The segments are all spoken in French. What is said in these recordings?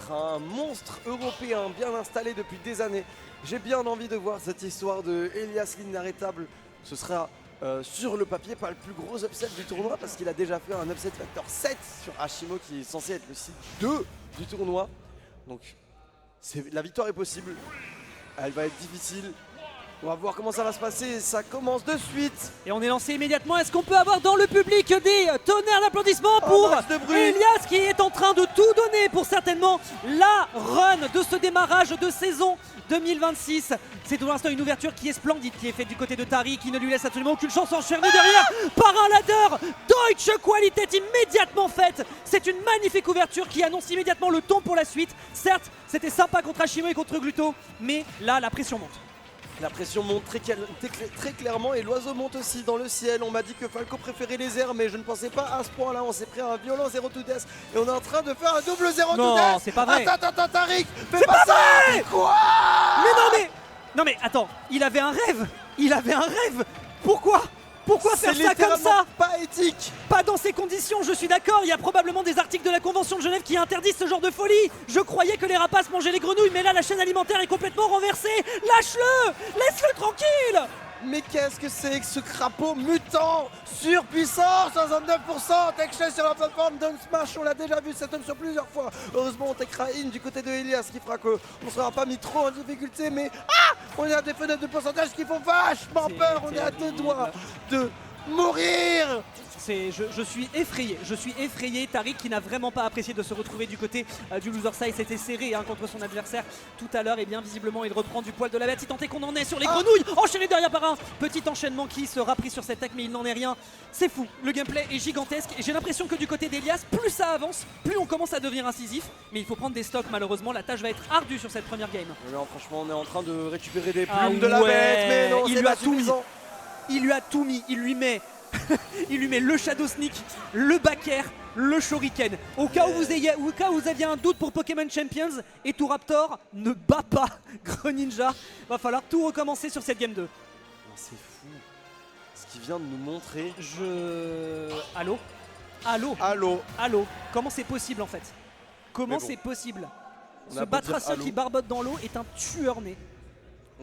être un monstre européen bien installé depuis des années. J'ai bien envie de voir cette histoire de Elias l'inarrêtable. Ce sera sur le papier pas le plus gros upset du tournoi parce qu'il a déjà fait un upset factor 7 sur Hashimo qui est censé être le site 2 du tournoi. Donc la victoire est possible, elle va être difficile. On va voir comment ça va se passer, ça commence de suite. Et on est lancé immédiatement. Est-ce qu'on peut avoir dans le public des tonnerres d'applaudissements pour Elias qui est en train de tout donner pour certainement la run de ce démarrage de saison 2026. C'est pour l'instant une ouverture qui est splendide, qui est faite du côté de Tariq, qui ne lui laisse absolument aucune chance, enchaîné derrière par un ladder. Deutsche Qualität immédiatement faite. C'est une magnifique ouverture qui annonce immédiatement le ton pour la suite. Certes, c'était sympa contre Hashimo et contre Gluto, mais là, la pression monte. La pression monte très clairement et l'oiseau monte aussi dans le ciel. On m'a dit que Falco préférait les airs, mais je ne pensais pas à ce point là. On s'est pris un violent 0 to death et on est en train de faire un double 0 to death. Non, c'est pas vrai. Attends, Tariq, c'est pas ça. Vrai. Quoi? Non mais attends, il avait un rêve. Il avait un rêve. Pourquoi faire ça comme ça? Pas éthique. Pas dans ces conditions, je suis d'accord. Il y a probablement des articles de la Convention de Genève qui interdisent ce genre de folie. Je croyais que les rapaces mangeaient les grenouilles, mais là la chaîne alimentaire est complètement renversée. Lâche-le, laisse-le tranquille. Mais qu'est-ce que c'est que ce crapaud mutant surpuissant, 69% tech shell sur la plateforme Down Smash, on l'a déjà vu cet homme sur plusieurs fois. Heureusement on techra in du côté de Elias qui fera qu'on ne sera pas mis trop en difficulté, mais on est à des fenêtres de pourcentage qui font vachement peur, on est à 2 doigts de mourir. Je suis effrayé, Tariq qui n'a vraiment pas apprécié de se retrouver du côté du loser side. C'était serré contre son adversaire tout à l'heure et bien visiblement il reprend du poil de la bête. Si tant est qu'on en est sur les grenouilles, enchaîné derrière par un petit enchaînement qui sera pris sur cette tech, mais il n'en est rien. C'est fou, le gameplay est gigantesque et j'ai l'impression que du côté d'Elias, plus ça avance, plus on commence à devenir incisif. Mais il faut prendre des stocks malheureusement, la tâche va être ardue sur cette première game. Non, franchement on est en train de récupérer des plumes de la bête, mais non, il lui a tout mis. Il lui a tout mis, il lui met le Shadow Sneak, le back air, le Shuriken. Au cas où vous aviez un doute pour Pokémon Champions, et tout Raptor ne bat pas Greninja. Va falloir tout recommencer sur cette game 2. C'est fou ce qu'il vient de nous montrer. Allô. Comment c'est possible en fait? Comment c'est possible? Ce Batracien qui barbote dans l'eau est un tueur né.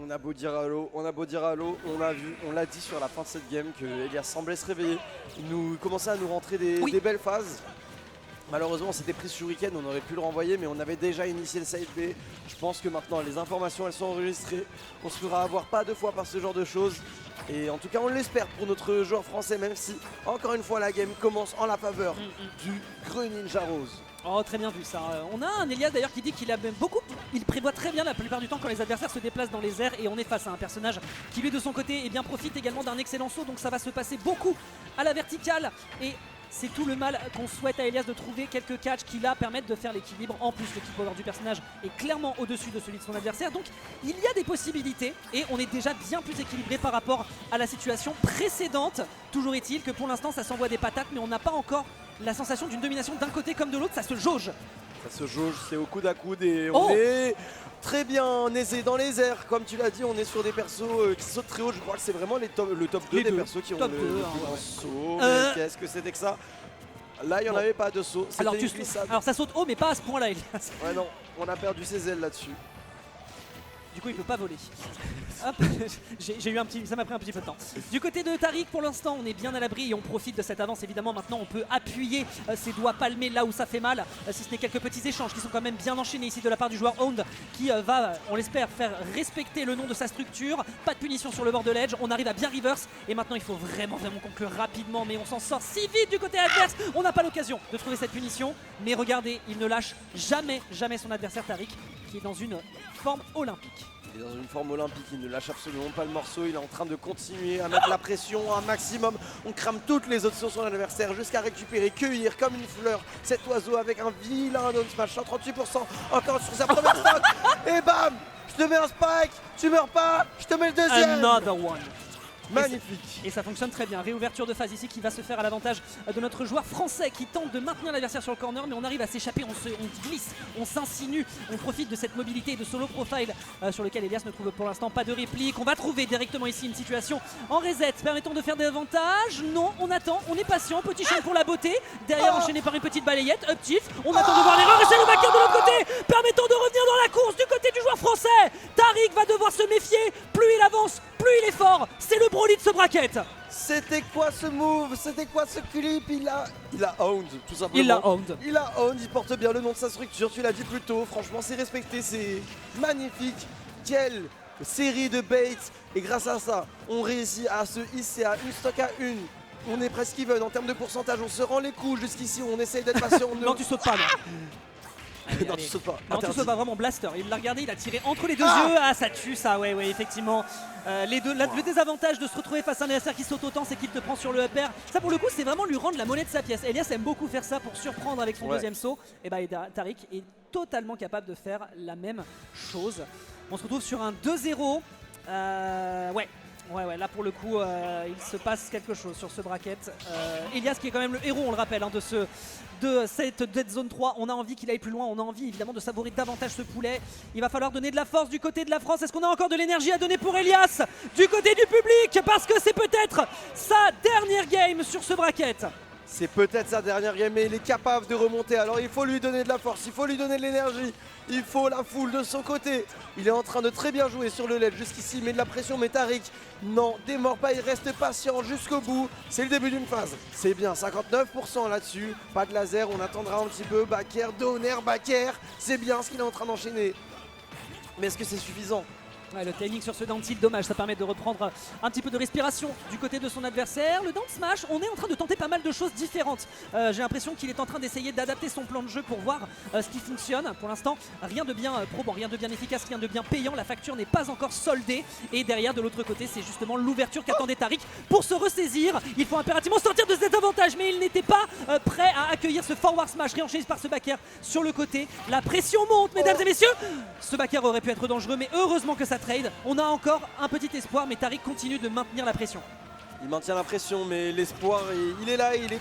On a beau dire allô, on l'a dit sur la fin de cette game que Elias semblait se réveiller. Il commençait à nous rentrer des belles phases. Malheureusement on s'était pris ce Shuriken, on aurait pu le renvoyer mais on avait déjà initié le side B. Je pense que maintenant les informations elles sont enregistrées. On se fera avoir pas 2 fois par ce genre de choses. Et en tout cas on l'espère pour notre joueur français, même si encore une fois la game commence en la faveur du Greninja Rose. Oh, très bien vu ça. On a un Elias d'ailleurs qui dit qu'il a beaucoup. Il prévoit très bien la plupart du temps quand les adversaires se déplacent dans les airs et on est face à un personnage qui lui de son côté profite également d'un excellent saut, donc ça va se passer beaucoup à la verticale et c'est tout le mal qu'on souhaite à Elias de trouver quelques catchs qui là permettent de faire l'équilibre. En plus le kill power du personnage est clairement au-dessus de celui de son adversaire, donc il y a des possibilités et on est déjà bien plus équilibré par rapport à la situation précédente. Toujours est-il que pour l'instant ça s'envoie des patates mais on n'a pas encore la sensation d'une domination d'un côté comme de l'autre, ça se jauge. Ça se jauge, c'est au coude à coude et on est très bien aisé dans les airs. Comme tu l'as dit, on est sur des persos qui sautent très haut. Je crois que c'est vraiment le top 2 des persos qui ont le plus grand saut. Mais qu'est-ce que c'était que ça? Là, il n'y en avait pas de saut. Alors ça saute haut, mais pas à ce point-là, Elias. Ouais, non, on a perdu ses ailes là-dessus. Du coup, il peut pas voler. Hop, ça m'a pris un petit peu de temps. Du côté de Tariq, pour l'instant, on est bien à l'abri et on profite de cette avance. Évidemment, maintenant, on peut appuyer ses doigts palmés là où ça fait mal. Si ce n'est quelques petits échanges qui sont quand même bien enchaînés ici de la part du joueur Hound qui va, on l'espère, faire respecter le nom de sa structure. Pas de punition sur le bord de l'edge. On arrive à bien reverse et maintenant, il faut vraiment conclure rapidement. Mais on s'en sort si vite du côté adverse. On n'a pas l'occasion de trouver cette punition. Mais regardez, il ne lâche jamais son adversaire Tariq qui est dans une forme olympique. Il est dans une forme olympique, il ne lâche absolument pas le morceau, il est en train de continuer à mettre la pression un maximum. On crame toutes les options sur l'adversaire jusqu'à récupérer, cueillir comme une fleur cet oiseau avec un vilain down smash, 138%, encore sur sa première stock. Et bam, je te mets un spike, tu meurs pas, je te mets le deuxième. Another one. Magnifique. Et ça fonctionne très bien. Réouverture de phase ici qui va se faire à l'avantage de notre joueur français qui tente de maintenir l'adversaire sur le corner, mais on arrive à s'échapper, on glisse, on s'insinue, on profite de cette mobilité et de solo profile sur lequel Elias ne trouve pour l'instant pas de réplique. On va trouver directement ici une situation en reset permettant de faire des avantages. Non, on attend, on est patient. Petit chaîne pour la beauté. Derrière enchaîné par une petite balayette. Up tilt. On attend de voir l'erreur et c'est le backer de l'autre côté permettant de revenir dans la course du côté du joueur français. Tariq va devoir se méfier. Plus il avance, plus il est fort. C'est le Broly de ce bracket. C'était quoi ce move? C'était quoi ce clip? Il a owned, tout simplement. Il a owned, il porte bien le nom de sa structure, tu l'as dit plus tôt. Franchement, c'est respecté, c'est magnifique. Quelle série de baits. Et grâce à ça, on réussit à se hisser à une stock à une. On est presque even en termes de pourcentage, on se rend les coups jusqu'ici, on essaye d'être patient. Non, tu sautes pas, non. Allez, non, tu sautes pas. Non, tu sautes pas, vraiment blaster. Il l'a regardé, il a tiré entre les deux yeux. Ah, ça tue ça, ouais, effectivement. Le désavantage de se retrouver face à un adversaire qui saute autant, c'est qu'il te prend sur le upper. Ça, pour le coup, c'est vraiment lui rendre la monnaie de sa pièce. Elias aime beaucoup faire ça pour surprendre avec son deuxième saut. Et bah, Tariq est totalement capable de faire la même chose. On se retrouve sur un 2-0. Ouais, là pour le coup, il se passe quelque chose sur ce bracket. Elias qui est quand même le héros, on le rappelle, hein, de cette Dead Zone 3. On a envie qu'il aille plus loin, on a envie évidemment de savourer davantage ce poulet. Il va falloir donner de la force du côté de la France. Est-ce qu'on a encore de l'énergie à donner pour Elias du côté du public? Parce que c'est peut-être sa dernière game sur ce bracket. C'est peut-être sa dernière game, mais il est capable de remonter. Alors il faut lui donner de la force, il faut lui donner de l'énergie. Il faut la foule de son côté. Il est en train de très bien jouer sur le LED jusqu'ici. Il met de la pression, mais Tariq, non, démord pas, il reste patient jusqu'au bout. C'est le début d'une phase. C'est bien, 59% là-dessus. Pas de laser, on attendra un petit peu. Backer, donner, backer. C'est bien ce qu'il est en train d'enchaîner. Mais est-ce que c'est suffisant? Ouais, le timing sur ce down tilt, dommage, ça permet de reprendre un petit peu de respiration du côté de son adversaire. Le down smash, on est en train de tenter pas mal de choses différentes. J'ai l'impression qu'il est en train d'essayer d'adapter son plan de jeu pour voir ce qui fonctionne. Pour l'instant, rien de bien probant, rien de bien efficace, rien de bien payant. La facture n'est pas encore soldée. Et derrière, de l'autre côté, c'est justement l'ouverture qu'attendait Tariq pour se ressaisir. Il faut impérativement sortir de cet avantage, mais il n'était pas prêt à accueillir ce forward smash réenchaîné par ce backer sur le côté. La pression monte, mesdames et messieurs. Ce backer aurait pu être dangereux, mais heureusement que ça trade. On a encore un petit espoir, mais Tariq continue de maintenir la pression. Il maintient la pression, mais l'espoir, il est là, il est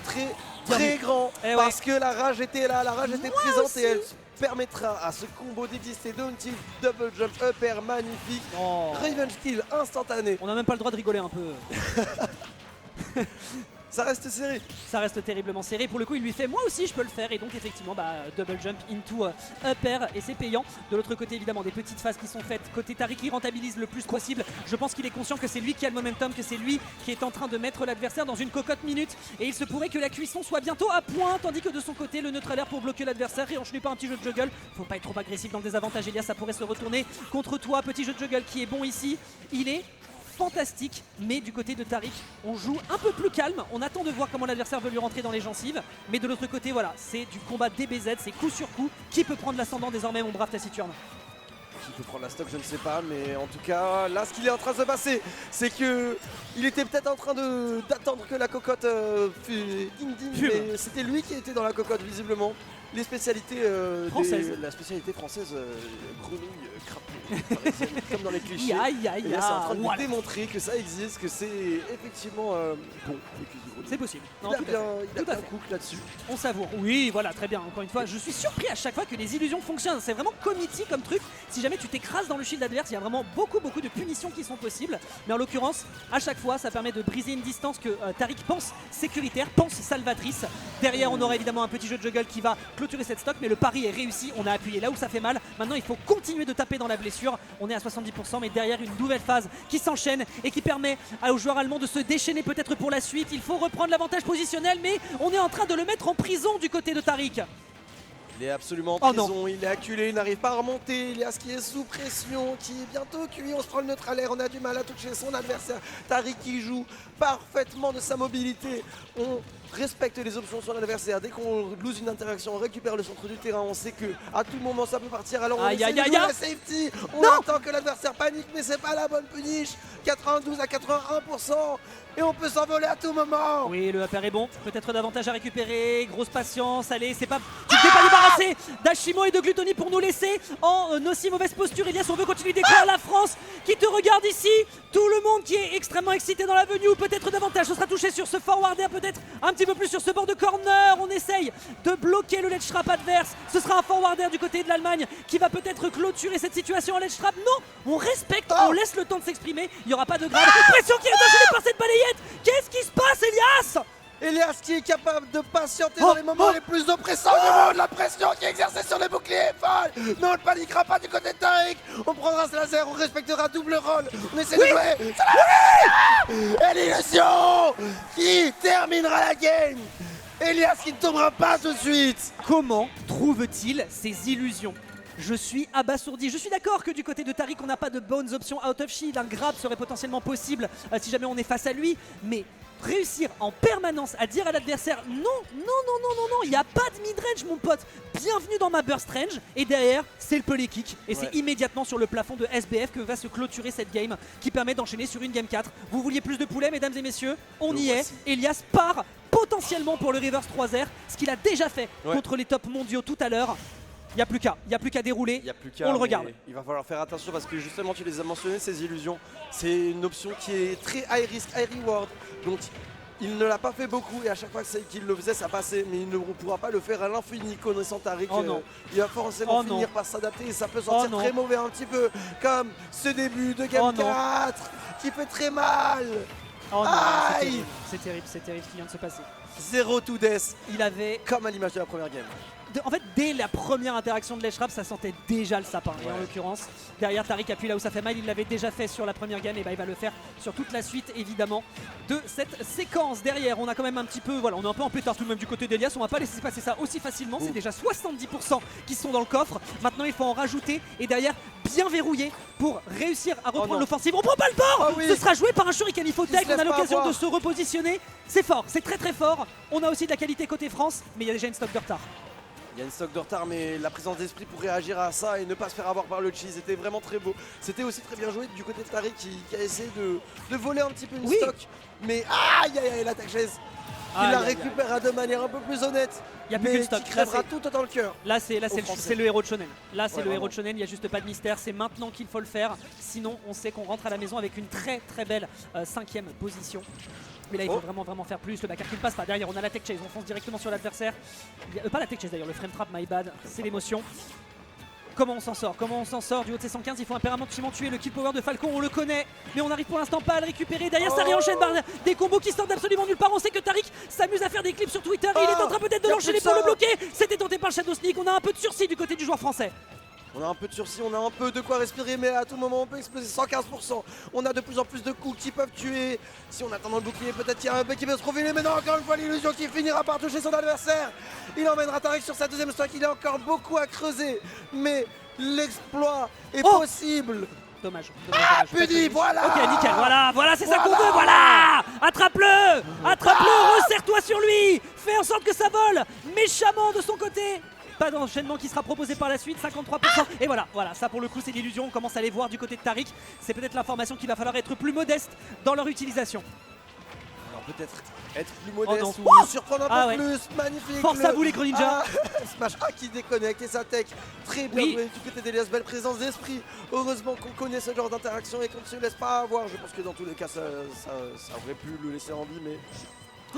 très grand. Parce que la rage était là, la rage était présente aussi. Et elle permettra à ce combo d'exister. Down tilt, double jump, upper, magnifique. Revenge kill instantané. On n'a même pas le droit de rigoler un peu. Ça reste serré. Ça reste terriblement serré. Pour le coup, il lui fait moi aussi, je peux le faire. Et donc, effectivement, double jump into upper. Et c'est payant. De l'autre côté, évidemment, des petites phases qui sont faites. Côté Tariq, il rentabilise le plus possible. Je pense qu'il est conscient que c'est lui qui a le momentum, que c'est lui qui est en train de mettre l'adversaire dans une cocotte minute. Et il se pourrait que la cuisson soit bientôt à point. Tandis que de son côté, le neutre air pour bloquer l'adversaire. Et enchaîné par un petit jeu de juggle. Faut pas être trop agressif dans le désavantage. Elias, ça pourrait se retourner contre toi. Petit jeu de juggle qui est bon ici. Il est fantastique, mais du côté de Tariq, on joue un peu plus calme, on attend de voir comment l'adversaire veut lui rentrer dans les gencives, mais de l'autre côté, voilà, c'est du combat DBZ, c'est coup sur coup, qui peut prendre l'ascendant désormais, mon brave Taciturne? Qui peut prendre la stock, je ne sais pas, mais en tout cas, là, ce qu'il est en train de se passer, c'est que il était peut-être en train d'attendre que la cocotte mais c'était lui qui était dans la cocotte, visiblement. Les spécialités françaises. La spécialité française, grenouille, crapaud, parisienne, comme dans les clichés. Et là, c'est en train de démontrer que ça existe, que c'est effectivement bon. C'est possible. Non, il a bien cook là-dessus. On savoure. Oui, voilà, très bien. Encore une fois, je suis surpris à chaque fois que les illusions fonctionnent. C'est vraiment committee comme truc. Si jamais tu t'écrases dans le shield adverse, il y a vraiment beaucoup de punitions qui sont possibles. Mais en l'occurrence, à chaque fois, ça permet de briser une distance que Tariq pense sécuritaire, pense salvatrice. Derrière, on aura évidemment un petit jeu de juggle qui va clôturer cette stock, mais le pari est réussi. On a appuyé là où ça fait mal. Maintenant, il faut continuer de taper dans la blessure. On est à 70%, mais derrière, une nouvelle phase qui s'enchaîne et qui permet aux joueurs allemands de se déchaîner peut-être pour la suite. Il faut reprendre l'avantage positionnel, mais on est en train de le mettre en prison du côté de Tariq. Il est absolument en prison, il est acculé, il n'arrive pas à remonter. Elias qui est sous pression, qui est bientôt cuit. On se prend le neutre à l'air, on a du mal à toucher son adversaire. Tariq qui joue parfaitement de sa mobilité. On respecte les options sur l'adversaire. Dès qu'on lose une interaction, on récupère le centre du terrain. On sait que à tout moment ça peut partir. Alors on essaie de jouer la safety. On attend que l'adversaire panique, mais c'est pas la bonne punish. 92 à 81%. Et on peut s'envoler à tout moment. Oui, le upper est bon. Peut-être davantage à récupérer. Grosse patience. Allez, c'est pas. Tu ne t'es pas débarrassé d'Ashimo et de Gluttony pour nous laisser en aussi mauvaise posture. Elias, on veut continuer d'écrire la France qui te regarde ici. Tout le monde qui est extrêmement excité dans l'avenue. Ou peut-être davantage. Ce sera touché sur ce forwarder. Peut-être un petit peu plus sur ce bord de corner. On essaye de bloquer le ledge trap adverse. Ce sera un forwarder du côté de l'Allemagne qui va peut-être clôturer cette situation en ledge trap. Non, on respecte. On laisse le temps de s'exprimer. Il n'y aura pas de grave. Pression qui est enchaînée par cette balayette. Qu'est-ce qui se passe, Elias? Elias qui est capable de patienter dans les moments les plus oppressants du monde. La pression qui est exercée sur les boucliers est folle. Mais on ne paniquera pas du côté de Tariq. On prendra ce laser, on respectera double rôle. On essaie de jouer. Et l'illusion qui terminera la game. Elias qui ne tombera pas tout de suite. Comment trouve-t-il ces illusions? Je suis abasourdi. Je suis d'accord que du côté de Tariq, on n'a pas de bonnes options out of shield. Un grab serait potentiellement possible si jamais on est face à lui. Mais réussir en permanence à dire à l'adversaire non, il n'y a pas de mid-range, mon pote. Bienvenue dans ma burst range. Et derrière, c'est le pelé kick. Et c'est immédiatement sur le plafond de SBF que va se clôturer cette game qui permet d'enchaîner sur une game 4. Vous vouliez plus de poulet, mesdames et messieurs? On y est. Elias part potentiellement pour le reverse 3R, ce qu'il a déjà fait contre les top mondiaux tout à l'heure. Il n'y a plus qu'à dérouler, on le regarde. Il va falloir faire attention parce que justement tu les as mentionnés, ces illusions. C'est une option qui est très high risk, high reward. Donc il ne l'a pas fait beaucoup et à chaque fois qu'il le faisait ça passait. Mais il ne pourra pas le faire à l'infini connaissant Tariq. Il va forcément finir par s'adapter et ça peut sentir très mauvais un petit peu. Comme ce début de game 4 qui fait très mal. Oh non, c'est terrible ce qui vient de se passer. 0 to death, il avait comme à l'image de la première game. En fait, dès la première interaction de l'Edge-Trap, ça sentait déjà le sapin. Et en l'occurrence, derrière, Tariq appuie là où ça fait mal. Il l'avait déjà fait sur la première game. Et bah, il va le faire sur toute la suite, évidemment, de cette séquence. Derrière, on a quand même un petit peu. Voilà, on est un peu en pétard tout de même du côté d'Elias. On va pas laisser passer ça aussi facilement. C'est déjà 70% qui sont dans le coffre. Maintenant, il faut en rajouter. Et derrière, bien verrouillé pour réussir à reprendre l'offensive. On prend pas le bord. Ce sera joué par un Shuriken. Il faut tag. On a l'occasion de se repositionner. C'est fort, c'est très très fort. On a aussi de la qualité côté France. Mais il y a déjà une stock de retard. Il y a une stock de retard, mais la présence d'esprit pour réagir à ça et ne pas se faire avoir par le cheese était vraiment très beau. C'était aussi très bien joué du côté de Tariq qui a essayé de voler un petit peu une stock. Mais aïe aïe aïe, l'attaque chaise. Il la récupérera de manière un peu plus honnête. Il n'y a plus qu'une stock. Qui crèvera tout dans le cœur. Là, c'est le héros de Shonen. Là, c'est le héros de Shonen. Il n'y a juste pas de mystère. C'est maintenant qu'il faut le faire. Sinon, on sait qu'on rentre à la maison avec une très très belle 5e position. Mais là, il faut vraiment faire plus. Le backer qui ne passe pas. Derrière, on a la tech chase. On fonce directement sur l'adversaire. Pas la tech chase d'ailleurs, le frame trap, my bad. C'est l'émotion. Comment on s'en sort? Comment on s'en sort du haut de C115? Il faut impérativement tuer le kill power de Falcon, on le connaît, mais on n'arrive pour l'instant pas à le récupérer. Derrière, ça réenchaîne par des combos qui sortent absolument nulle part. On sait que Tariq s'amuse à faire des clips sur Twitter. Il est en train peut-être de l'enchaîner pour le bloquer. C'était tenté par le Shadow Sneak. On a un peu de sursis du côté du joueur français. On a un peu de sursis, on a un peu de quoi respirer, mais à tout moment on peut exploser 115%. On a de plus en plus de coups qui peuvent tuer. Si on attend dans le bouclier, peut-être qu'il y a un bug qui peut se profiler, mais non, encore une fois l'illusion qui finira par toucher son adversaire. Il emmènera Tariq sur sa deuxième stock, il a encore beaucoup à creuser, mais l'exploit est possible. Dommage. Puni, voilà. Ok, nickel, voilà, c'est ça qu'on veut, voilà. Attrape-le, resserre-toi sur lui. Fais en sorte que ça vole méchamment de son côté. Pas d'enchaînement qui sera proposé par la suite, 53%. Et voilà, ça pour le coup c'est l'illusion, on commence à les voir du côté de Tariq. C'est peut-être l'information qu'il va falloir être plus modeste dans leur utilisation. Alors peut-être être plus modeste ou surprendre un peu plus, magnifique. Force à vous les Greninja. Smash A qui déconnecte et sa tech, très bien joué du côté d'Elias, belle présence d'esprit. Heureusement qu'on connaît ce genre d'interaction et qu'on ne se laisse pas avoir. Je pense que dans tous les cas ça aurait pu le laisser en vie, mais...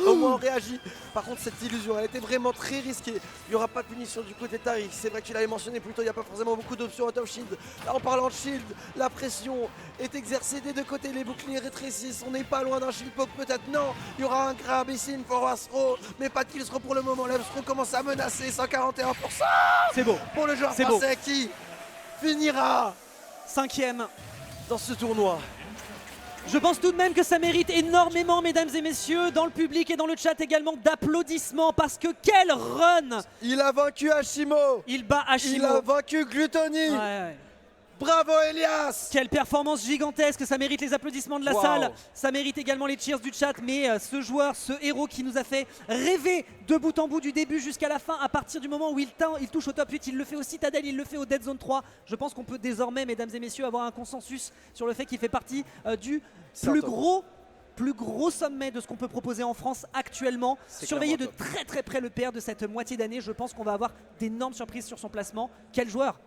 Au moins on réagit. Par contre cette illusion elle était vraiment très risquée. Il n'y aura pas de punition du côté de Tariq. C'est vrai que tu l'avais mentionné plus tôt, il n'y a pas forcément beaucoup d'options out of shield. Là en parlant de shield, la pression est exercée des deux côtés, les boucliers rétrécissent. On n'est pas loin d'un shield poke peut-être, non. Il y aura un grab ici, une forward throw, mais pas de kill throw pour le moment. L'Up throw commence à menacer, 141%. C'est beau. Pour le joueur français qui finira 5e dans ce tournoi. Je pense tout de même que ça mérite énormément, mesdames et messieurs, dans le public et dans le chat également, d'applaudissements parce que quel run! Il a vaincu Ashimo. Il bat Ashimo. Il a vaincu Gluttony. Bravo Elias. Quelle performance gigantesque, ça mérite les applaudissements de la salle, ça mérite également les cheers du chat, mais ce joueur, ce héros qui nous a fait rêver de bout en bout du début jusqu'à la fin, à partir du moment où il touche au top 8, il le fait au Citadel, il le fait au Dead Zone 3, je pense qu'on peut désormais, mesdames et messieurs, avoir un consensus sur le fait qu'il fait partie du plus gros sommet de ce qu'on peut proposer en France actuellement. Surveillez de très très près le PR de cette moitié d'année, je pense qu'on va avoir d'énormes surprises sur son placement. Quel joueur,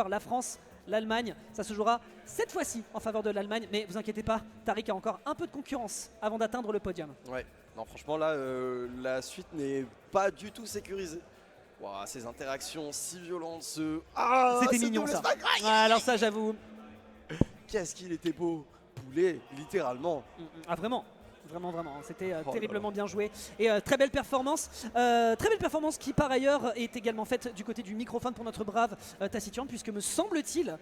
la France, l'Allemagne, ça se jouera cette fois-ci en faveur de l'Allemagne, mais vous inquiétez pas, Tariq a encore un peu de concurrence avant d'atteindre le podium. Ouais, non franchement là, la suite n'est pas du tout sécurisée. Wow, ces interactions si violentes, c'était mignon ça. Alors ça j'avoue. Qu'est-ce qu'il était beau, poulet, littéralement. Ah vraiment. Vraiment, c'était terriblement bien joué et très belle performance qui par ailleurs est également faite du côté du microphone pour notre brave Taciturne, puisque me semble-t-il